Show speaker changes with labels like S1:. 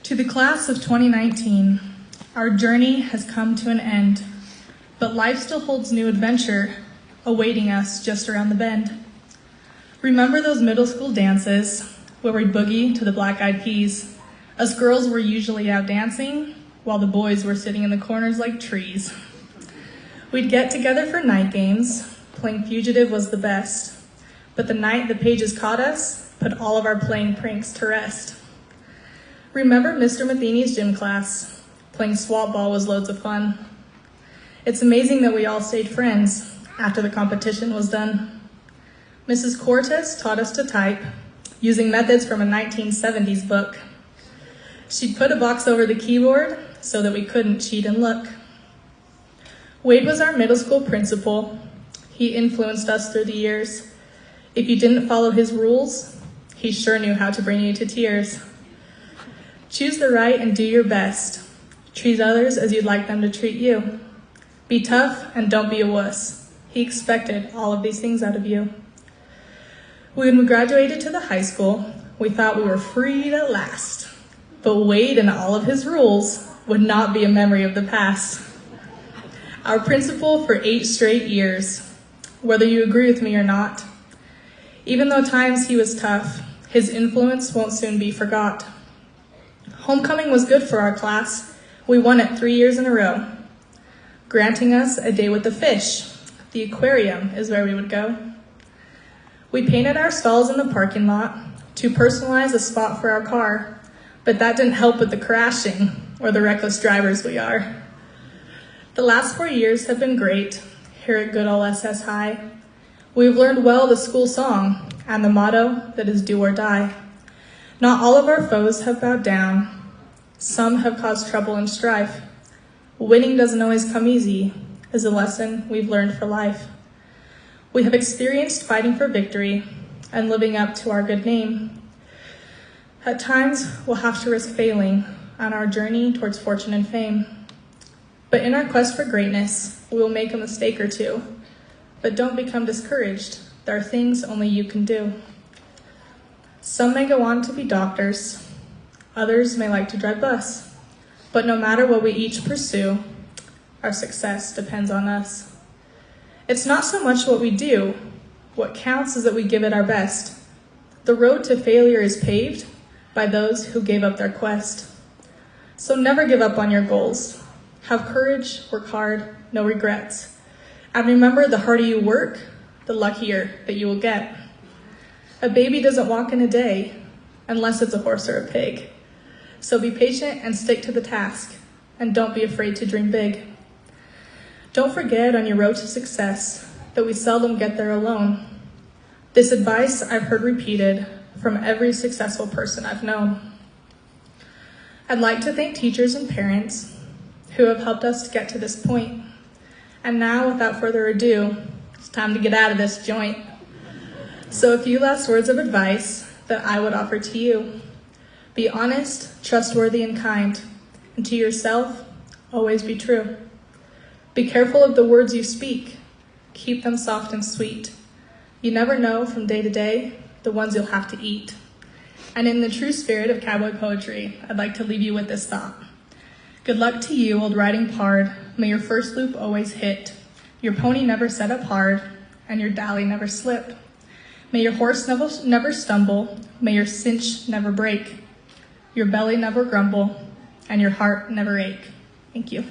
S1: To the class of 2019, our journey has come to an end, but life still holds new adventure awaiting us just around the bend. Remember those middle school dances where we boogie to the Black Eyed Peas? Us girls were usually out dancing while the boys were sitting in the corners like trees. We'd get together for night games, playing fugitive was the best, but the night the pages caught us put all of our playing pranks to rest. Remember Mr. Matheny's gym class? Playing swap ball was loads of fun. It's amazing that we all stayed friends after the competition was done. Mrs. Cortez taught us to type using methods from a 1970s book. She'd put a box over the keyboard so that we couldn't cheat and look. Wade was our middle school principal. He influenced us through the years. If you didn't follow his rules, he sure knew how to bring you to tears. Choose the right and do your best. Treat others as you'd like them to treat you. Be tough and don't be a wuss. He expected all of these things out of you. When we graduated to the high school, we thought we were freed at last. But Wade and all of his rules would not be a memory of the past. Our principal for 8 straight years, whether you agree with me or not. Even though times he was tough, his influence won't soon be forgot. Homecoming was good for our class. We won it 3 years in a row, granting us a day with the fish. The aquarium is where we would go. We painted our stalls in the parking lot to personalize a spot for our car, but that didn't help with the crashing or the reckless drivers we are. The last 4 years have been great here at good old SS High. We've learned well the school song and the motto that is do or die. Not all of our foes have bowed down. Some have caused trouble and strife. Winning doesn't always come easy is a lesson we've learned for life. We have experienced fighting for victory and living up to our good name. At times, we'll have to risk failing on our journey towards fortune and fame. But in our quest for greatness, we will make a mistake or two. But don't become discouraged. There are things only you can do. Some may go on to be doctors. Others may like to drive bus. But no matter what we each pursue, our success depends on us. It's not so much what we do. What counts is that we give it our best. The road to failure is paved by those who gave up their quest. So never give up on your goals. Have courage, work hard, no regrets. And remember, the harder you work, the luckier that you will get. A baby doesn't walk in a day unless it's a horse or a pig. So be patient and stick to the task, and don't be afraid to dream big. Don't forget on your road to success that we seldom get there alone. This advice I've heard repeated from every successful person I've known. I'd like to thank teachers and parents who have helped us to get to this point. And now, without further ado, it's time to get out of this joint. So a few last words of advice that I would offer to you. Be honest, trustworthy, and kind. And to yourself, always be true. Be careful of the words you speak. Keep them soft and sweet. You never know from day to day the ones you'll have to eat. And in the true spirit of cowboy poetry, I'd like to leave you with this thought. Good luck to you, old riding pard. May your first loop always hit. Your pony never set up hard, and your dally never slip. May your horse never stumble. May your cinch never break. Your belly never grumble, and your heart never ache. Thank you.